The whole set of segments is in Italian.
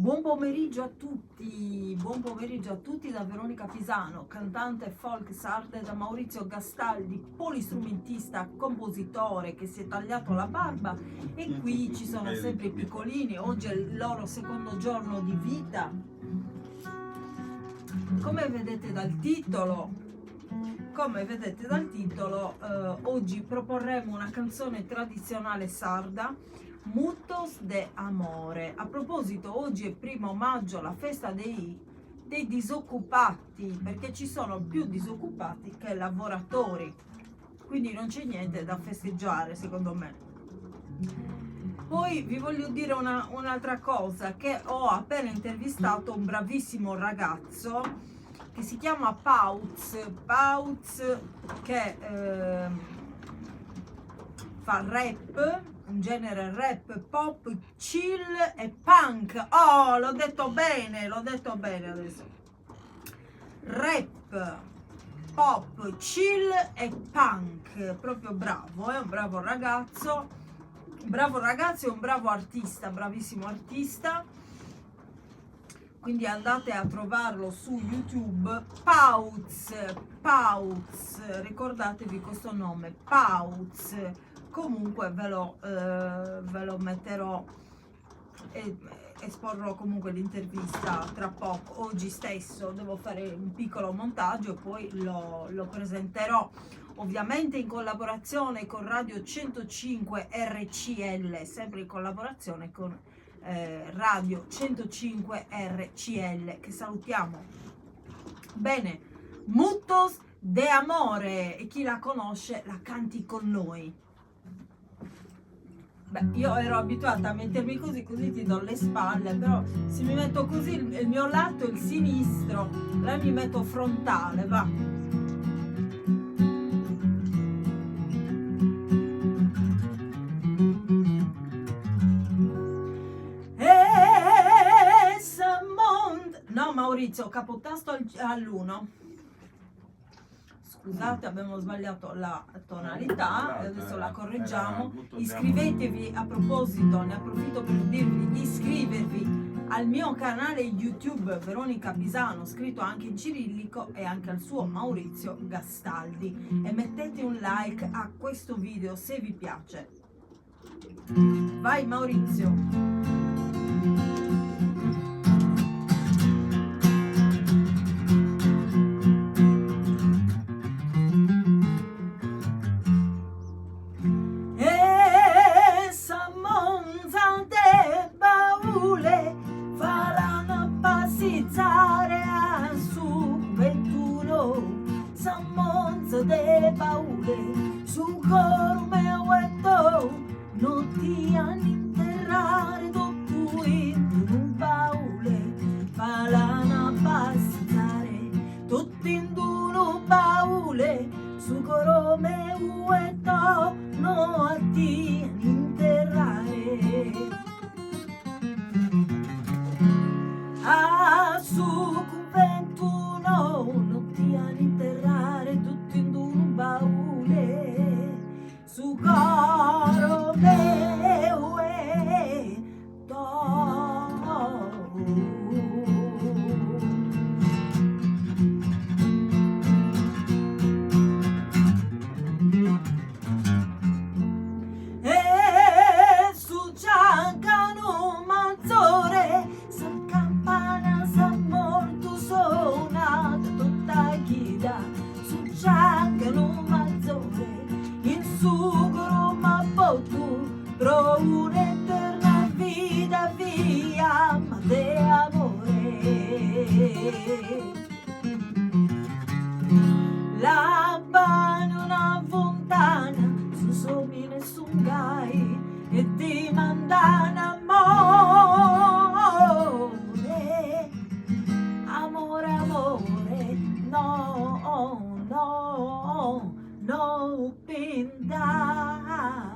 Buon pomeriggio a tutti da Veronica Pisano, cantante folk sarda, da Maurizio Gastaldi, polistrumentista, compositore che si è tagliato la barba, e qui ci sono sempre i piccolini. Oggi è il loro secondo giorno di vita. Come vedete dal titolo, oggi proporremo una canzone tradizionale sarda, Mutos de Amore. A proposito, oggi è 1° maggio, la festa dei disoccupati, perché ci sono più disoccupati che lavoratori, quindi non c'è niente da festeggiare secondo me. Poi vi voglio dire un'altra cosa, che ho appena intervistato un bravissimo ragazzo che si chiama Pauz, che fa rap, un genere rap, pop, chill e punk. Oh, l'ho detto bene adesso. Rap, pop, chill e punk. Proprio bravo, è un bravo ragazzo e un bravo artista, bravissimo artista. Quindi andate a trovarlo su YouTube, Pauz, ricordatevi questo nome, Pauz. Comunque ve lo metterò e esporrò comunque l'intervista tra poco. Oggi stesso devo fare un piccolo montaggio e poi lo presenterò, ovviamente in collaborazione con Radio 105 RCL, sempre in collaborazione con Radio 105 RCL, che salutiamo. Bene, Mutos de Amore, e chi la conosce la canti con noi. Beh, io ero abituata a mettermi così ti do le spalle, però se mi metto così il mio lato è il sinistro, allora mi metto frontale, va. No, Maurizio, capotasto all'1. Scusate, abbiamo sbagliato la tonalità, adesso la correggiamo. Iscrivetevi, a proposito, ne approfitto per dirvi di iscrivervi al mio canale YouTube Veronica Pisano, scritto anche in cirillico, e anche al suo Maurizio Gastaldi, e mettete un like a questo video se vi piace. Vai Maurizio! De paure su coro meu etto non ti all'interrare dopo in un baule falana passare tutti in un baule su coro meu etto non ti all'interrare a su convento non ti all'interrare tutti in un baule su coro meu etto. E su Giancano Manzore sa campana sa molto suonata tutta chida su Giancano Manzore in sucro ma poco pro un'eterna vita via ma de amore la bana una fontana su somine sungai e ti mandana amore no pindada.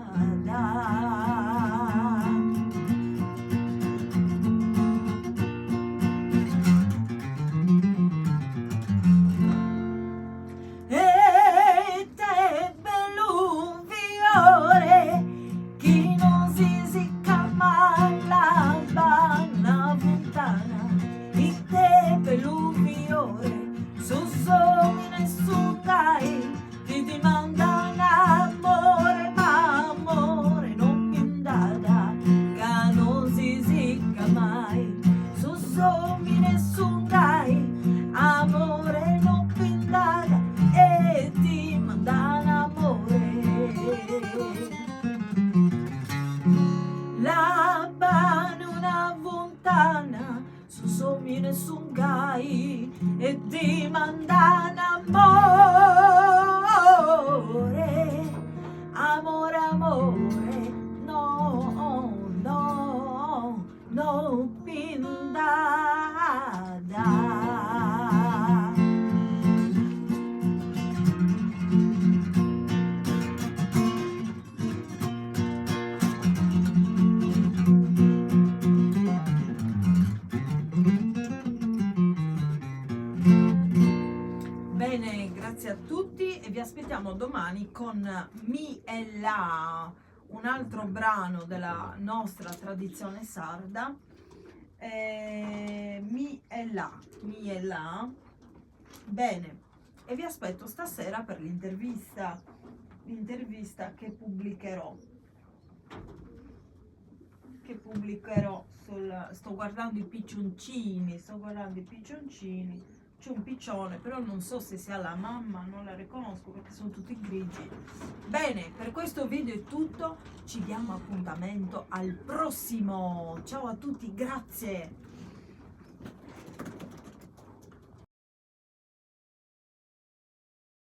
E te bello fiore chi non si sicca mai la banna aspettiamo domani con Mi e La, un altro brano della nostra tradizione sarda. Mi e La. Bene, e vi aspetto stasera per l'intervista che pubblicherò sto guardando i piccioncini, c'è un piccione, però non so se sia la mamma, non la riconosco perché sono tutti grigi. Bene, per questo video è tutto, ci diamo appuntamento al prossimo, ciao a tutti, grazie.